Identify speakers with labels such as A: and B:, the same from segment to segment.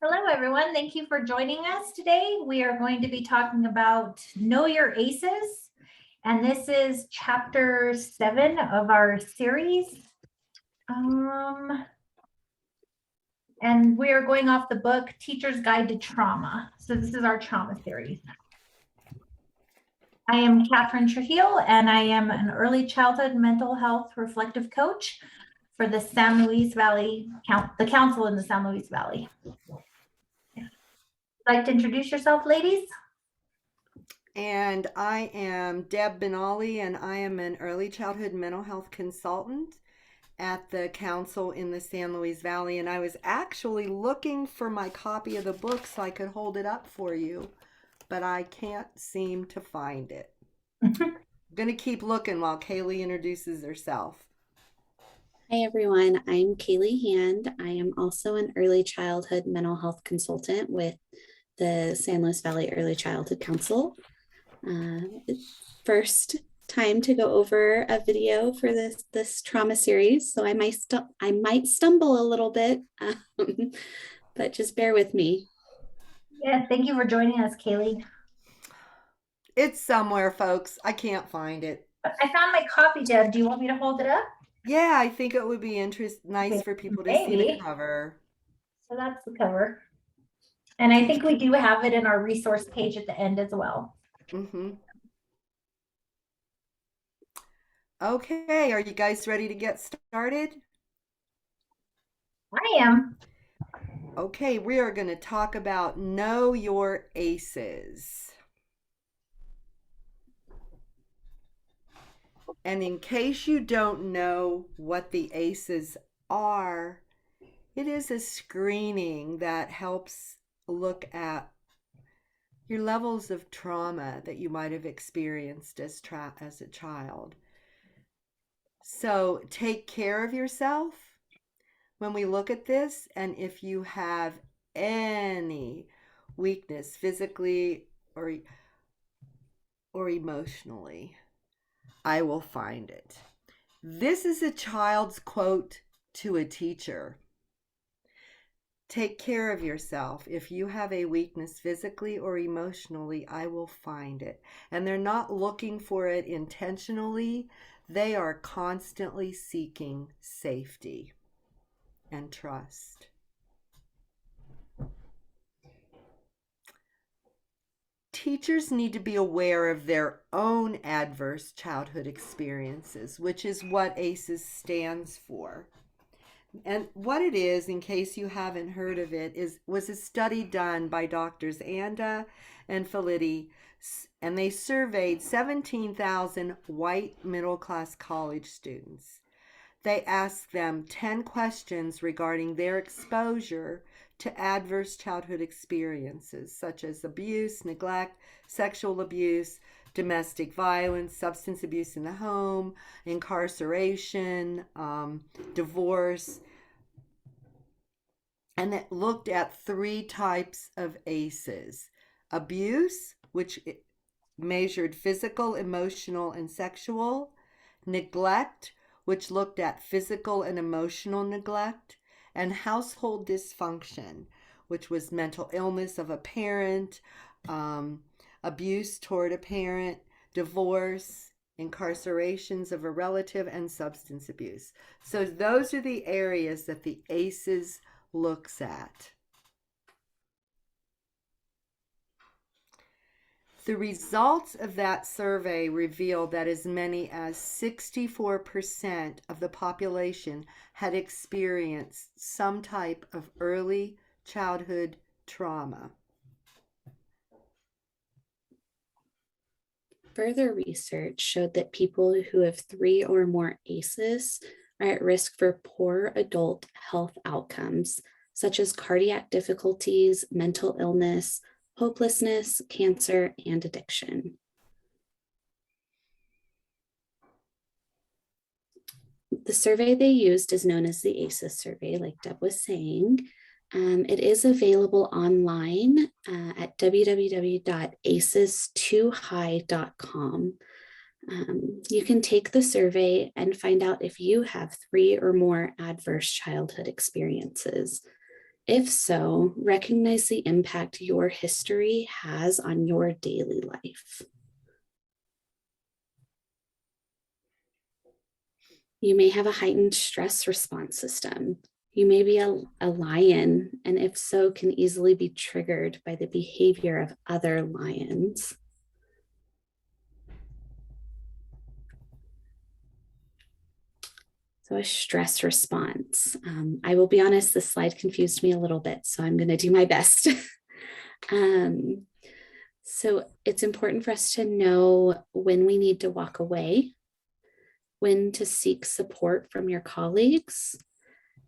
A: Hello, everyone. Thank you for joining us today. We are going to be talking about Know Your Aces, and this is chapter 7 of our series. And we are going off the book Teacher's Guide to Trauma. So this is our trauma series. I am Catherine Trujillo, and I am an early childhood mental health reflective coach for the San Luis Valley, the council in the San Luis Valley. Like to introduce yourself, ladies?
B: And I am Deb Benali, and I am an early childhood mental health consultant at the council in the San Luis Valley. And I was actually looking for my copy of the book so I could hold it up for you, but I can't seem to find it. I'm going to keep looking while Kaylee introduces herself.
C: Hi, everyone. I'm Kaylee Hand. I am also an early childhood mental health consultant with the San Luis Valley Early Childhood Council. First time to go over a video for this trauma series, so I might stumble a little bit, but just bear with me.
A: Yeah, thank you for joining us, Kaylee.
B: It's somewhere, folks. I can't find it.
A: I found my copy, Deb. Do you want me to hold it up?
B: Yeah, I think it would be nice for people to see the cover.
A: So that's the cover. And I think we do have it in our resource page at the end as well.
B: Mm-hmm. Okay, are you guys ready to get started?
A: I am.
B: Okay, we are going to talk about Know Your Aces. And in case you don't know what the ACEs are, it is a screening that helps look at your levels of trauma that you might have experienced as a child. So take care of yourself when we look at this, and if you have any weakness physically or emotionally, I will find it. This is a child's quote to a teacher. Take care of yourself. If you have a weakness physically or emotionally, I will find it. And they're not looking for it intentionally. They are constantly seeking safety and trust. Teachers need to be aware of their own adverse childhood experiences, which is what ACEs stands for. And what it is, in case you haven't heard of it, was a study done by Doctors Anda and Felitti, and they surveyed 17,000 white middle-class college students. They asked them 10 questions regarding their exposure to adverse childhood experiences, such as abuse, neglect, sexual abuse, domestic violence, substance abuse in the home, incarceration, divorce. And it looked at 3 types of ACEs. Abuse, which measured physical, emotional, and sexual. Neglect, which looked at physical and emotional neglect. And household dysfunction, which was mental illness of a parent, abuse toward a parent, divorce, incarcerations of a relative, and substance abuse. So those are the areas that the ACEs looks at. The results of that survey revealed that as many as 64% of the population had experienced some type of early childhood trauma.
C: Further research showed that people who have 3 or more ACEs are at risk for poor adult health outcomes, such as cardiac difficulties, mental illness, hopelessness, cancer, and addiction. The survey they used is known as the ACEs survey, like Deb was saying. It is available online at www.aces2high.com. You can take the survey and find out if you have 3 or more adverse childhood experiences. If so, recognize the impact your history has on your daily life. You may have a heightened stress response system. You may be a lion, and if so, can easily be triggered by the behavior of other lions. So a stress response. I will be honest, this slide confused me a little bit, so I'm going to do my best. So it's important for us to know when we need to walk away, when to seek support from your colleagues,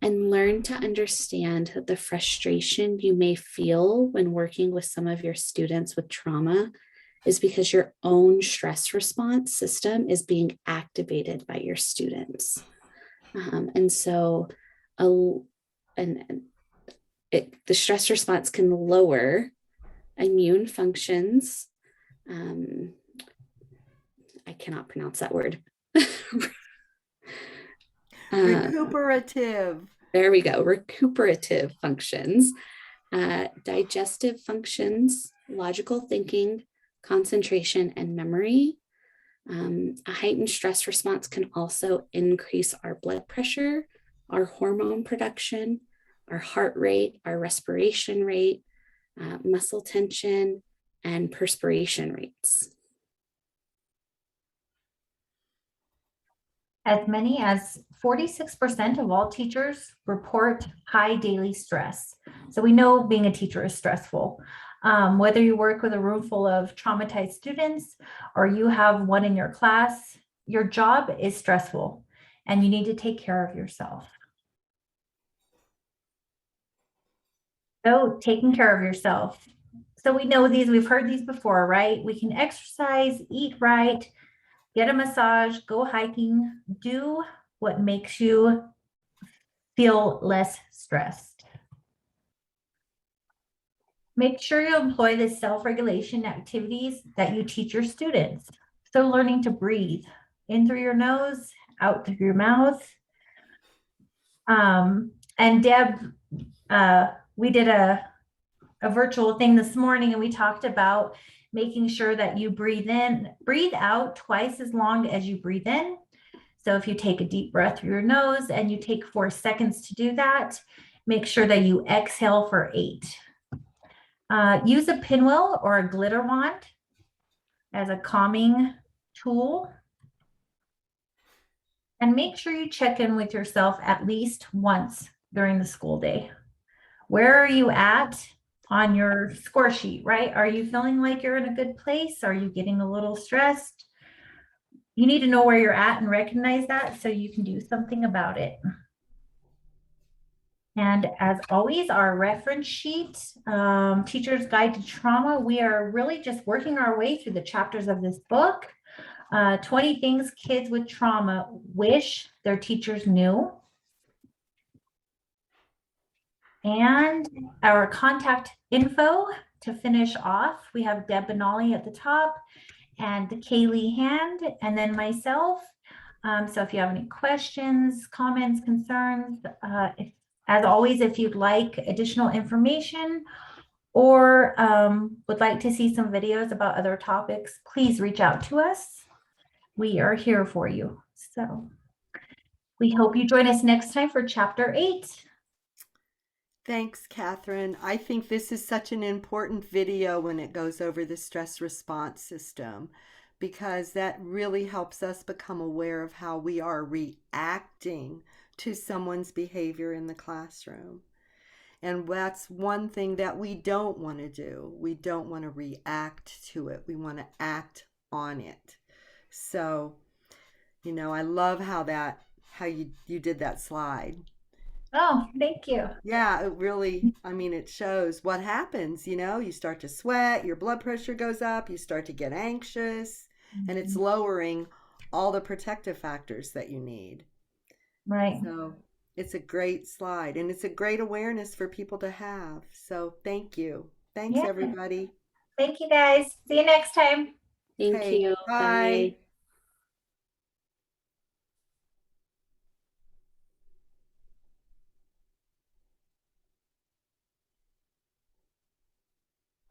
C: and learn to understand the frustration you may feel when working with some of your students with trauma is because your own stress response system is being activated by your students. And so the stress response can lower immune functions. I cannot pronounce that word.
B: Recuperative.
C: There we go. Recuperative functions, digestive functions, logical thinking, concentration, and memory. A heightened stress response can also increase our blood pressure, our hormone production, our heart rate, our respiration rate, muscle tension, and perspiration rates.
A: As many as 46% of all teachers report high daily stress. So we know being a teacher is stressful. Whether you work with a room full of traumatized students or you have one in your class, your job is stressful and you need to take care of yourself. So taking care of yourself. So we know these, we've heard these before, right? We can exercise, eat right, get a massage, go hiking, do what makes you feel less stressed. Make sure you employ the self-regulation activities that you teach your students. So learning to breathe in through your nose, out through your mouth. And Deb, we did a virtual thing this morning and we talked about making sure that you breathe out twice as long as you breathe in. So if you take a deep breath through your nose and you take 4 seconds to do that, make sure that you exhale for 8. Use a pinwheel or a glitter wand as a calming tool. And make sure you check in with yourself at least once during the school day. Where are you at on your score sheet, right? Are you feeling like you're in a good place? Are you getting a little stressed? You need to know where you're at and recognize that so you can do something about it. And as always, our reference sheet, Teacher's Guide to Trauma, we are really just working our way through the chapters of this book. 20 things kids with trauma wish their teachers knew. And our contact info to finish off, we have Deb Benally at the top and Kaylee Hand, and then myself. So if you have any questions, comments, concerns, as always, if you'd like additional information or would like to see some videos about other topics, please reach out to us. We are here for you. So we hope you join us next time for Chapter 8.
B: Thanks, Catherine. I think this is such an important video when it goes over the stress response system, because that really helps us become aware of how we are reacting to someone's behavior in the classroom. And that's one thing that we don't want to do. We don't want to react to it. We want to act on it. So, I love how you did that slide.
A: Oh, thank you.
B: Yeah, it really, it shows what happens, you start to sweat, your blood pressure goes up, you start to get anxious, and it's lowering all the protective factors that you need.
A: Right.
B: So it's a great slide, and it's a great awareness for people to have. So thank you. Thanks, everybody.
A: Thank you, guys. See you next time.
C: Thank you.
B: Bye.
C: Bye.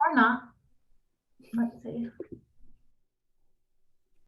A: Or not. Let's see.